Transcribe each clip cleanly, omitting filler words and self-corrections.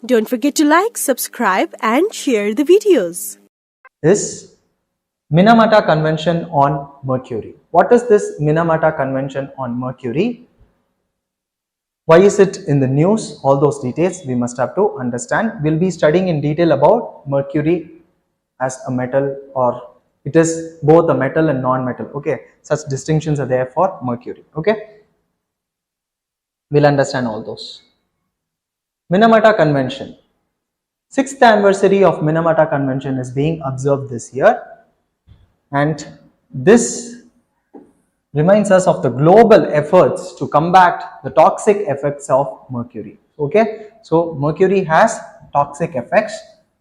Don't forget to like, subscribe and share the videos. Is Minamata Convention on Mercury. What is this Minamata Convention on Mercury? Why is it in the news? All those details we must have to understand. We'll be studying in detail about mercury as a metal, or it is both a metal and non-metal. Okay, such distinctions are there for mercury. Okay, we'll understand all those. Minamata Convention. 6th anniversary of Minamata Convention is being observed this year, and this reminds us of the global efforts to combat the toxic effects of mercury. Okay, so mercury has toxic effects,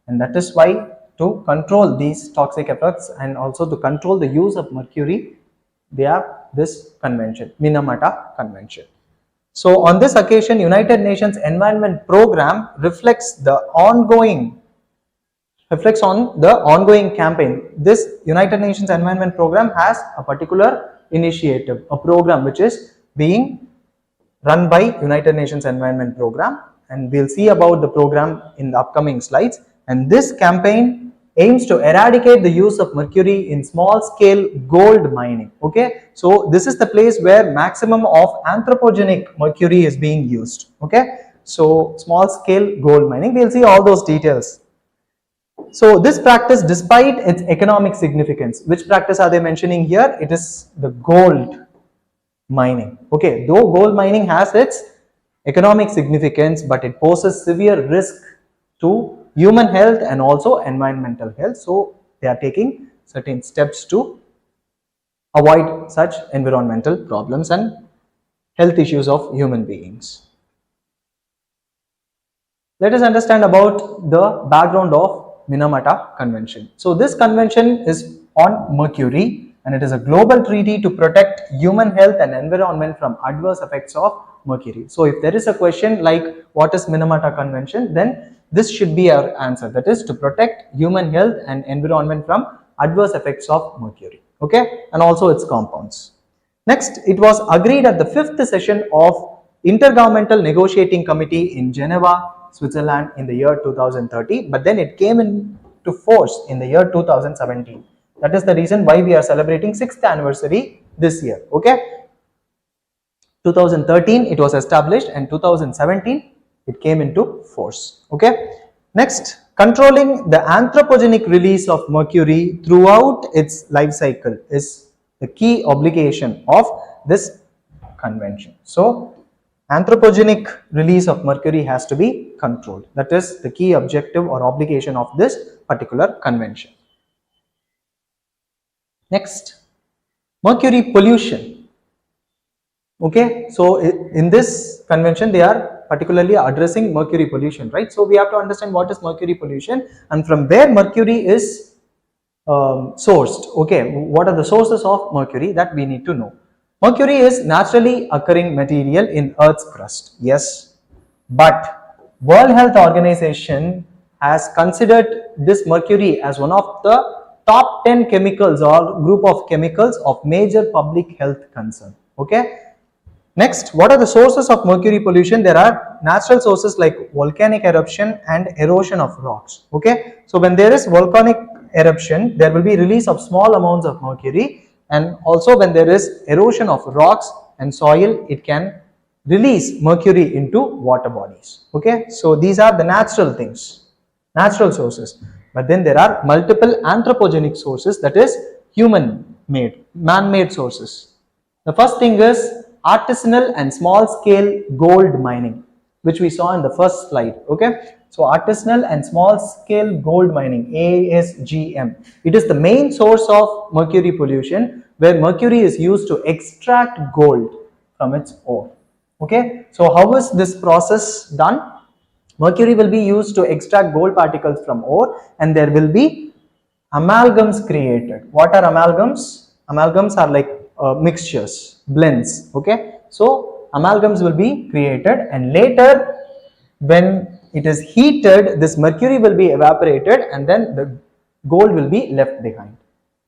and that is why to control these toxic effects and also to control the use of mercury, they have this convention, Minamata Convention. So on this occasion, United Nations Environment Program reflects on the ongoing campaign. This United Nations Environment Program has a particular initiative, a program which is being run by United Nations Environment Program, and we'll see about the program in the upcoming slides. And this campaign aims to eradicate the use of mercury in small scale gold mining. Okay, so this is the place where maximum of anthropogenic mercury is being used. Okay, so small scale gold mining, we'll see all those details. So this practice, despite its economic significance, which practice are they mentioning here? It is the gold mining. Okay, though gold mining has its economic significance, but it poses severe risk to human health and also environmental health. So they are taking certain steps to avoid such environmental problems and health issues of human beings. Let us understand about the background of Minamata Convention. So this convention is on mercury, and it is a global treaty to protect human health and environment from adverse effects of mercury. So if there is a question like what is Minamata Convention, then this should be our answer, that is to protect human health and environment from adverse effects of mercury. Okay, and also its compounds. Next, it was agreed at the 5th session of Intergovernmental Negotiating Committee in Geneva, Switzerland in the year 2030, but then it came into force in the year 2017. That is the reason why we are celebrating 6th anniversary this year. Okay, 2013 it was established, and 2017 it came into force. Okay, next, controlling the anthropogenic release of mercury throughout its life cycle is the key obligation of this convention. So anthropogenic release of mercury has to be controlled. That is the key objective or obligation of this particular convention. Next, mercury pollution. Okay, so in this convention they are particularly addressing mercury pollution, right? So we have to understand what is mercury pollution and from where mercury is sourced. Okay, what are the sources of mercury, that we need to know. Mercury is naturally occurring material in Earth's crust, yes, but World Health Organization has considered this mercury as one of the top 10 chemicals or group of chemicals of major public health concern. Okay. Next, what are the sources of mercury pollution? There are natural sources like volcanic eruption and erosion of rocks. Okay, so when there is volcanic eruption, there will be release of small amounts of mercury, and also when there is erosion of rocks and soil, it can release mercury into water bodies. Okay, so these are the natural things, natural sources. But then there are multiple anthropogenic sources, that is human-made, man-made sources. The first thing is artisanal and small scale gold mining, which we saw in the first slide. Okay, so artisanal and small scale gold mining, ASGM, it is the main source of mercury pollution, where mercury is used to extract gold from its ore. Okay, so how is this process done? Mercury will be used to extract gold particles from ore, and there will be amalgams created. What are amalgams? Amalgams are like mixtures, blends. Okay, so amalgams will be created, and later when it is heated, this mercury will be evaporated and then the gold will be left behind.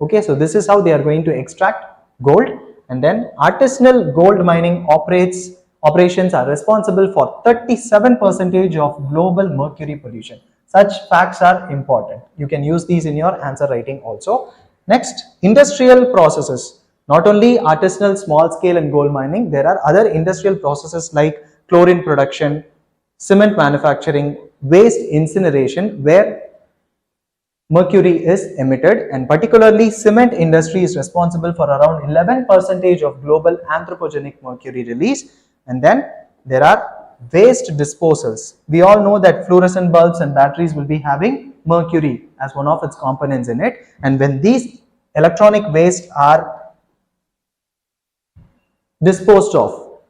Okay, so this is how they are going to extract gold. And then artisanal gold mining operates operations are responsible for 37% of global mercury pollution. Such facts are important. You can use these in your answer writing also. Next, industrial processes. Not only artisanal, small scale and gold mining, there are other industrial processes like chlorine production, cement manufacturing, waste incineration where mercury is emitted, and particularly cement industry is responsible for around 11% of global anthropogenic mercury release. And then there are waste disposals. We all know that fluorescent bulbs and batteries will be having mercury as one of its components in it, and when these electronic waste are disposed of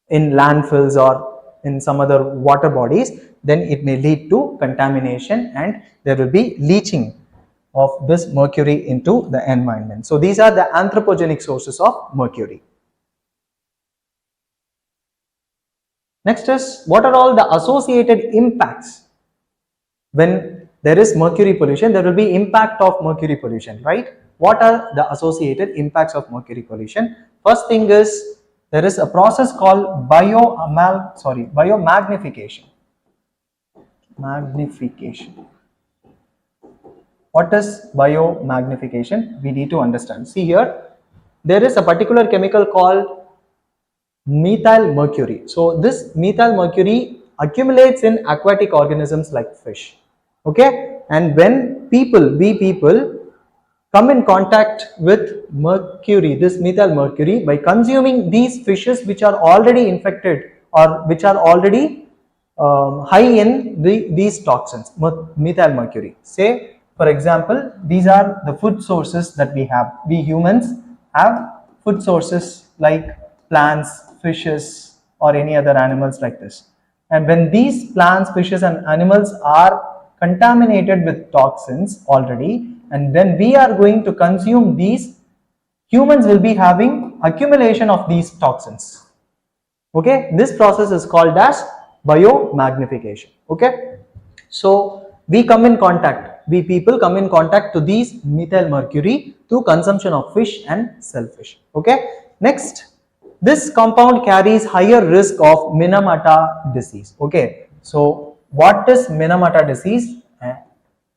in landfills or in some other water bodies, then it may lead to contamination and there will be leaching of this mercury into the environment. So these are the anthropogenic sources of mercury. Next is, what are all the associated impacts? When there is mercury pollution, there will be impact of mercury pollution, right? What are the associated impacts of mercury pollution? First thing is, there is a process called biomagnification. What is biomagnification? We need to understand. See here, there is a particular chemical called methyl mercury. So this methyl mercury accumulates in aquatic organisms like fish. Okay, and when we people come in contact with mercury, this methyl mercury, by consuming these fishes which are already infected or which are already high in these toxins, methyl mercury. Say for example, these are the food sources that we have. We humans have food sources like plants, fishes or any other animals like this. And when these plants, fishes and animals are contaminated with toxins already, and when we are going to consume these, humans will be having accumulation of these toxins. Okay, this process is called as biomagnification. Okay, so we come in contact, we people come in contact to these methyl mercury through consumption of fish and shellfish. Okay, next, this compound carries higher risk of Minamata disease. Okay, so what is Minamata disease?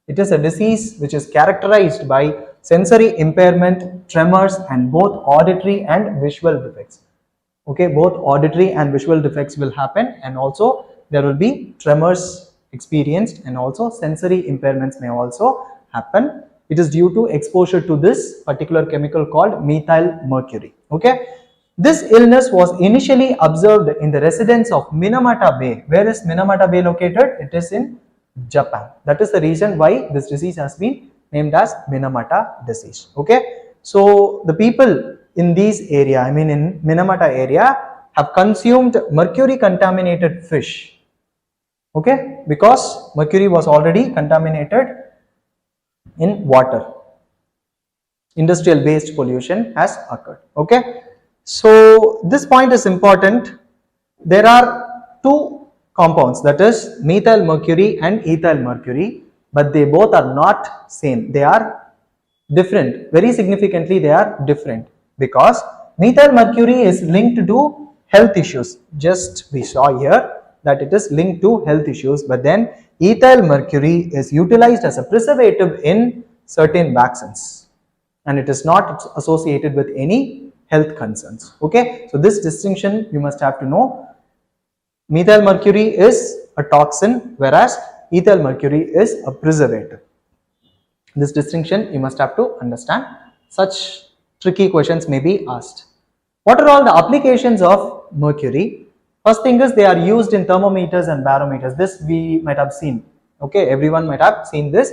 It is a disease which is characterized by sensory impairment, tremors and both auditory and visual defects. Okay, both auditory and visual defects will happen, and also there will be tremors experienced, and also sensory impairments may also happen. It is due to exposure to this particular chemical called methyl mercury. Okay, this illness was initially observed in the residents of Minamata Bay. Where is Minamata Bay located? It is in Japan. That is the reason why this disease has been named as Minamata disease. Okay, so the people in this area, I mean in Minamata area, have consumed mercury contaminated fish. Okay, because mercury was already contaminated in water. Industrial waste pollution has occurred. Okay, so this point is important. There are two compounds, that is methyl mercury and ethyl mercury, but they both are not same. They are different. Very significantly, they are different because methyl mercury is linked to health issues. Just we saw here that it is linked to health issues, but then ethyl mercury is utilized as a preservative in certain vaccines and it is not associated with any health concerns. Okay, so this distinction you must have to know. Methyl mercury is a toxin, whereas ethyl mercury is a preservative. This distinction you must have to understand. Such tricky questions may be asked. What are all the applications of mercury? First thing is, they are used in thermometers and barometers. This we might have seen. Okay, everyone might have seen this.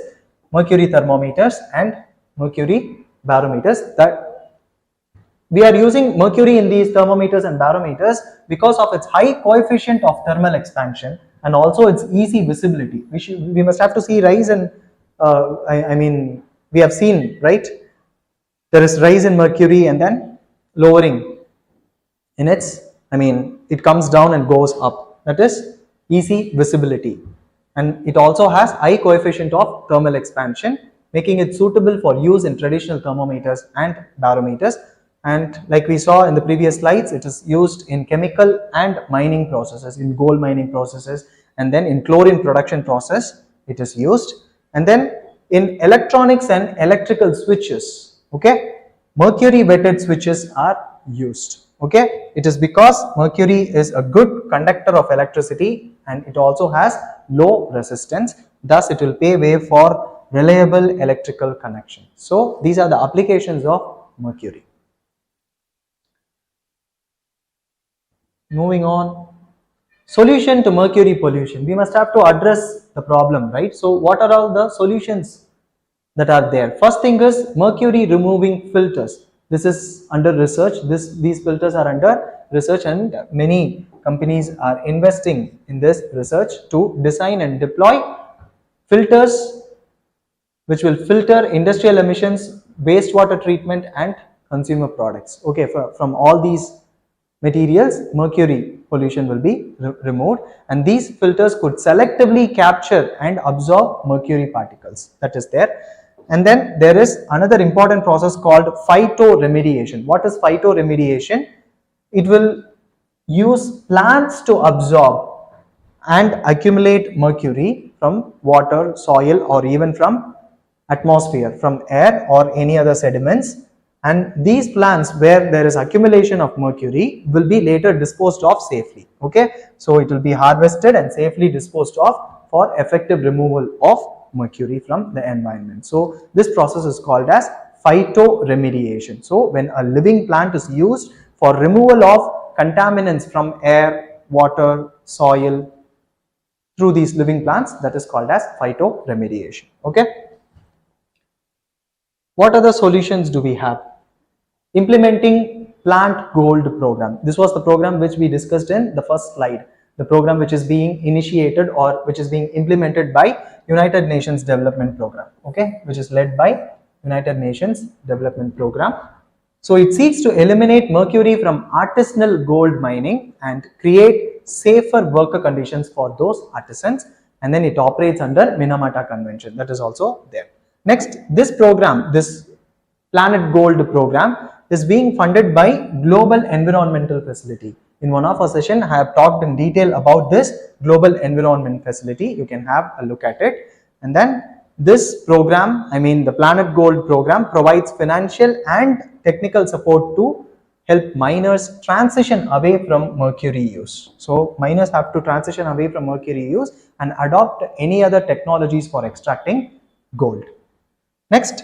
Mercury thermometers and mercury barometers. That we are using mercury in these thermometers and barometers because of its high coefficient of thermal expansion and also its easy visibility. We must have to see rise and I mean we have seen, right? There is rise in mercury and then lowering in its, I mean it comes down and goes up. That is easy visibility, and it also has high coefficient of thermal expansion, making it suitable for use in traditional thermometers and barometers. and like we saw in the previous slides, it is used in chemical and mining processes, in gold mining processes, and then in chlorine production process it is used, and then in electronics and electrical switches, okay, mercury wetted switches are used. Okay, it is because mercury is a good conductor of electricity and it also has low resistance, thus it will pave way for reliable electrical connection. So these are the applications of mercury. Moving on, solution to mercury pollution. We must have to address the problem, right? So what are all the solutions that are there? First thing is mercury removing filters. This is under research. These filters are under research, and many companies are investing in this research to design and deploy filters which will filter industrial emissions, wastewater treatment and consumer products. Okay, from all these materials, mercury pollution will be removed, and these filters could selectively capture and absorb mercury particles. That is there. And then there is another important process called phytoremediation. What is phytoremediation? It will use plants to absorb and accumulate mercury from water, soil, or even from atmosphere, from air or any other sediments, and these plants where there is accumulation of mercury will be later disposed of safely. Okay, so it will be harvested and safely disposed of for effective removal of mercury from the environment. So this process is called as phytoremediation. So when a living plant is used for removal of contaminants from air, water, soil through these living plants, that is called as phytoremediation. Okay, what other solutions do we have? Implementing plant gold program. This was the program which we discussed in the first slide, the program which is being initiated or which is being implemented by United Nations Development Program, okay, which is led by United Nations Development Program. So it seeks to eliminate mercury from artisanal gold mining and create safer worker conditions for those artisans, and then it operates under Minamata Convention, that is also there. Next, this program, this Planet Gold program, is being funded by Global Environmental Facility. In one of our sessions, I have talked in detail about this Global Environment Facility. You can have a look at it. And then this program, I mean the Planet Gold program, provides financial and technical support to help miners transition away from mercury use. So miners have to transition away from mercury use and adopt any other technologies for extracting gold. Next,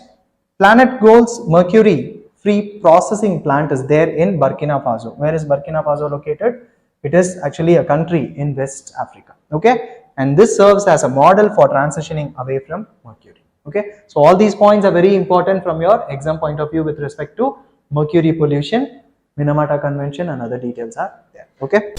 Planet Gold's mercury free processing plant is there in Burkina Faso. Where is Burkina Faso located? It is actually a country in West Africa. Okay, and this serves as a model for transitioning away from mercury. Okay, so all these points are very important from your exam point of view with respect to mercury pollution, Minamata Convention, and other details are there. Okay.